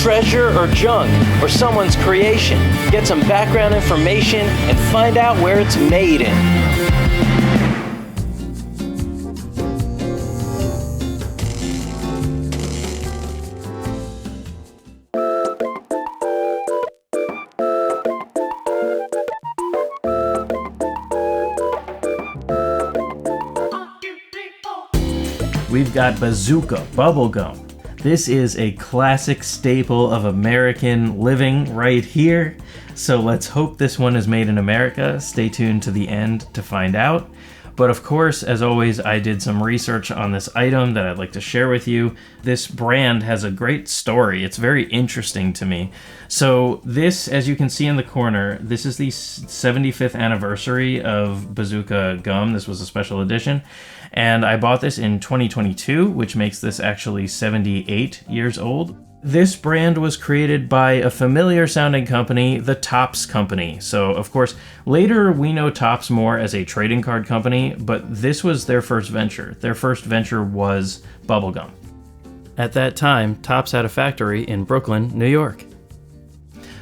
treasure or junk, or someone's creation. Get some background information and find out where it's made in. We've got Bazooka bubblegum. This is a classic staple of American living right here. So let's hope this one is made in America. Stay tuned to the end to find out. But of course, as always, I did some research on this item that I'd like to share with you. This brand has a great story. It's very interesting to me. So this, as you can see in the corner, this is the 75th anniversary of Bazooka gum. This was a special edition. And I bought this in 2022, which makes this actually 78 years old. This brand was created by a familiar sounding company, the Topps Company. So, of course, later we know Topps more as a trading card company, but this was their first venture. Their first venture was bubblegum. At that time, Topps had a factory in Brooklyn, New York.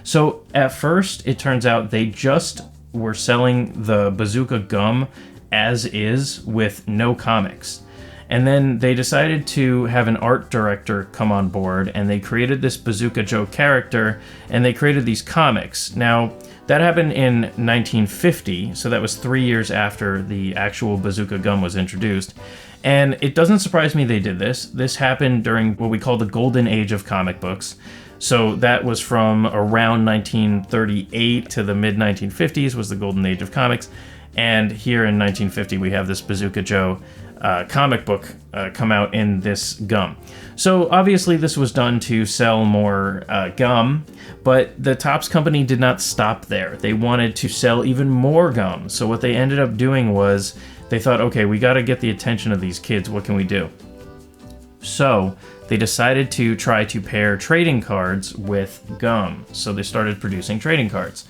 So, at first, it turns out they just were selling the Bazooka gum as is with no comics. And then they decided to have an art director come on board, and they created this Bazooka Joe character, and they created these comics. Now, that happened in 1950, so that was 3 years after the actual Bazooka gum was introduced. And it doesn't surprise me they did this. This happened during what we call the golden age of comic books. So that was from around 1938 to the mid-1950s was the golden age of comics. And here in 1950, we have this Bazooka Joe comic book come out in this gum. So obviously this was done to sell more gum, but the Topps Company did not stop there. They wanted to sell even more gum. So what they ended up doing was they thought, okay, we got to get the attention of these kids. What can we do? So they decided to try to pair trading cards with gum. So they started producing trading cards.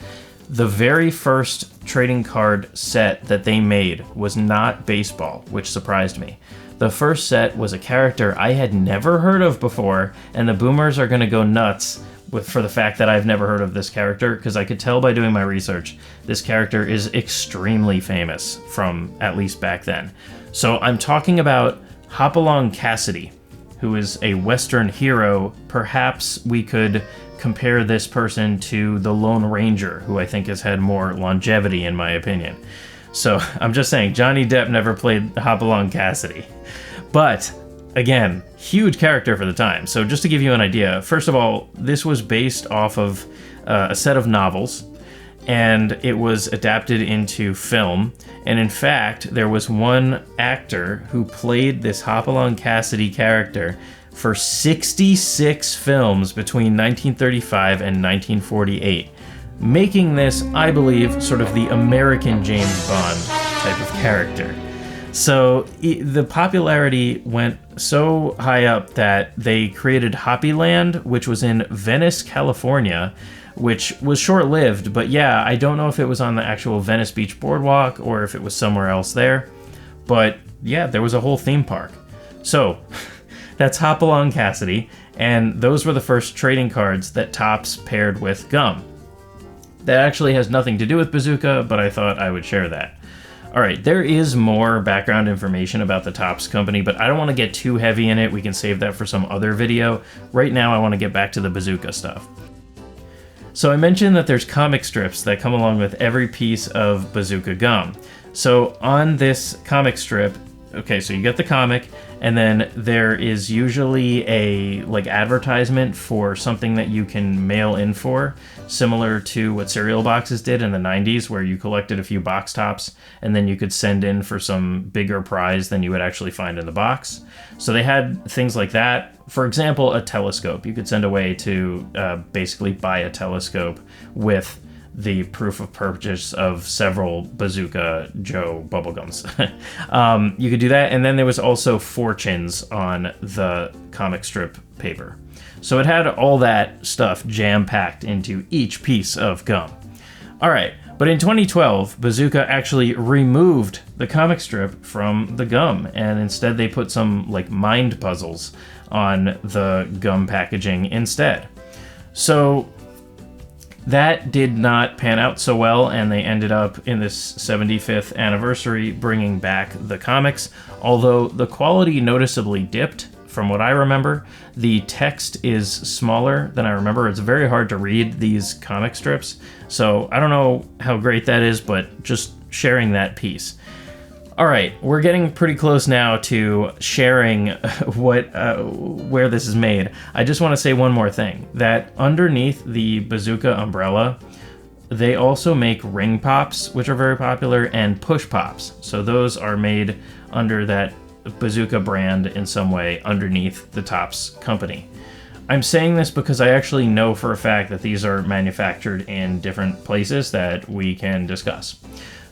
The very first trading card set that they made was not baseball, which surprised me. The first set was a character I had never heard of before, and the boomers are going to go nuts for the fact that I've never heard of this character, because I could tell by doing my research, this character is extremely famous from at least back then. So I'm talking about Hopalong Cassidy, who is a Western hero. Perhaps we could compare this person to the Lone Ranger, who I think has had more longevity in my opinion. So I'm just saying, Johnny Depp never played Hopalong Cassidy. But again, huge character for the time. So just to give you an idea, first of all, this was based off of a set of novels, and it was adapted into film. And in fact, there was one actor who played this Hopalong Cassidy character for 66 films between 1935 and 1948, making this, I believe, sort of the American James Bond type of character. So the popularity went so high up that they created Hoppyland, which was in Venice, California, which was short-lived, but yeah, I don't know if it was on the actual Venice Beach Boardwalk or if it was somewhere else there, but yeah, there was a whole theme park. So that's Hopalong Cassidy, and those were the first trading cards that Topps paired with gum. That actually has nothing to do with Bazooka, but I thought I would share that. Alright, there is more background information about the Topps Company, but I don't want to get too heavy in it. We can save that for some other video. Right now I want to get back to the Bazooka stuff. So I mentioned that there's comic strips that come along with every piece of Bazooka gum. So on this comic strip, okay, so you get the comic, and then there is usually a advertisement for something that you can mail in for, similar to what cereal boxes did in the 90s, where you collected a few box tops and then you could send in for some bigger prize than you would actually find in the box. So they had things like that. For example, a telescope. You could send away to basically buy a telescope with the proof of purchase of several Bazooka Joe bubblegums. You could do that, and then there was also fortunes on the comic strip paper. So it had all that stuff jam-packed into each piece of gum. Alright, but in 2012, Bazooka actually removed the comic strip from the gum, and instead they put some mind puzzles on the gum packaging instead. So that did not pan out so well, and they ended up in this 75th anniversary bringing back the comics, although the quality noticeably dipped. From what I remember, the text is smaller than I remember. It's very hard to read these comic strips, so I don't know how great that is, but just sharing that piece. All right, we're getting pretty close now to sharing where this is made. I just want to say one more thing, that underneath the Bazooka umbrella, they also make ring pops, which are very popular, and push pops. So those are made under that Bazooka brand in some way underneath the Topps company. I'm saying this because I actually know for a fact that these are manufactured in different places that we can discuss.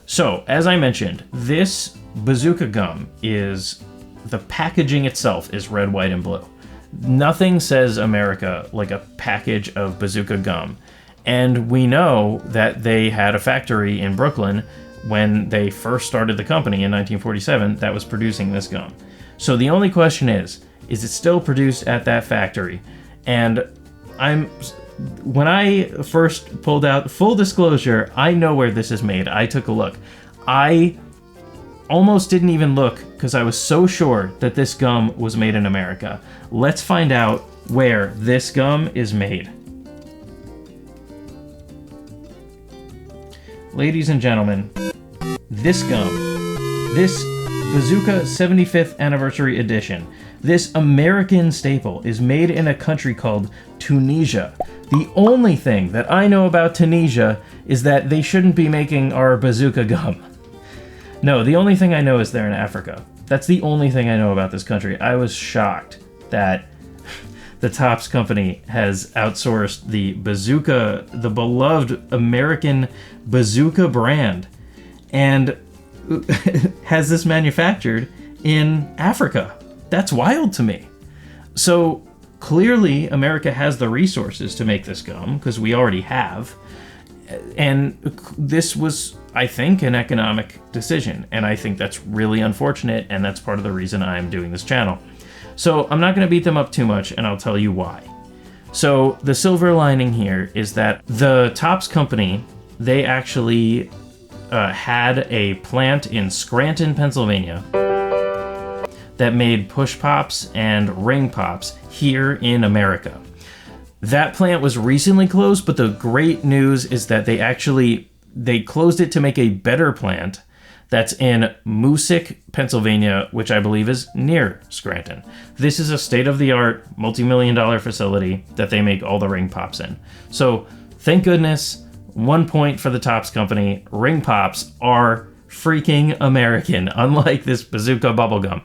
So, as I mentioned, this Bazooka gum is, the packaging itself is red, white, and blue. Nothing says America like a package of Bazooka gum. And we know that they had a factory in Brooklyn when they first started the company in 1947 that was producing this gum. So the only question is it still produced at that factory? And when I first pulled out, full disclosure, I know where this is made. I took a look. I almost didn't even look because I was so sure that this gum was made in America. Let's find out where this gum is made. Ladies and gentlemen, this gum, this Bazooka 75th Anniversary Edition, this American staple is made in a country called Tunisia. The only thing that I know about Tunisia is that they shouldn't be making our Bazooka gum. No, the only thing I know is they're in Africa. That's the only thing I know about this country. I was shocked that the Topps company has outsourced the Bazooka, the beloved American Bazooka brand, and has this manufactured in Africa. That's wild to me. So clearly America has the resources to make this gum, because we already have. And this was, I think, an economic decision. And I think that's really unfortunate, and that's part of the reason I'm doing this channel. So I'm not going to beat them up too much, and I'll tell you why. So the silver lining here is that the Topps company, they actually had a plant in Scranton, Pennsylvania that made push pops and ring pops here in America. That plant was recently closed, but the great news is that they closed it to make a better plant that's in Moosic, Pennsylvania, which I believe is near Scranton. This is a state-of-the-art, multi-million-dollar facility that they make all the ring pops in. So, thank goodness, 1 point for the Topps company. Ring pops are freaking American, unlike this Bazooka bubblegum.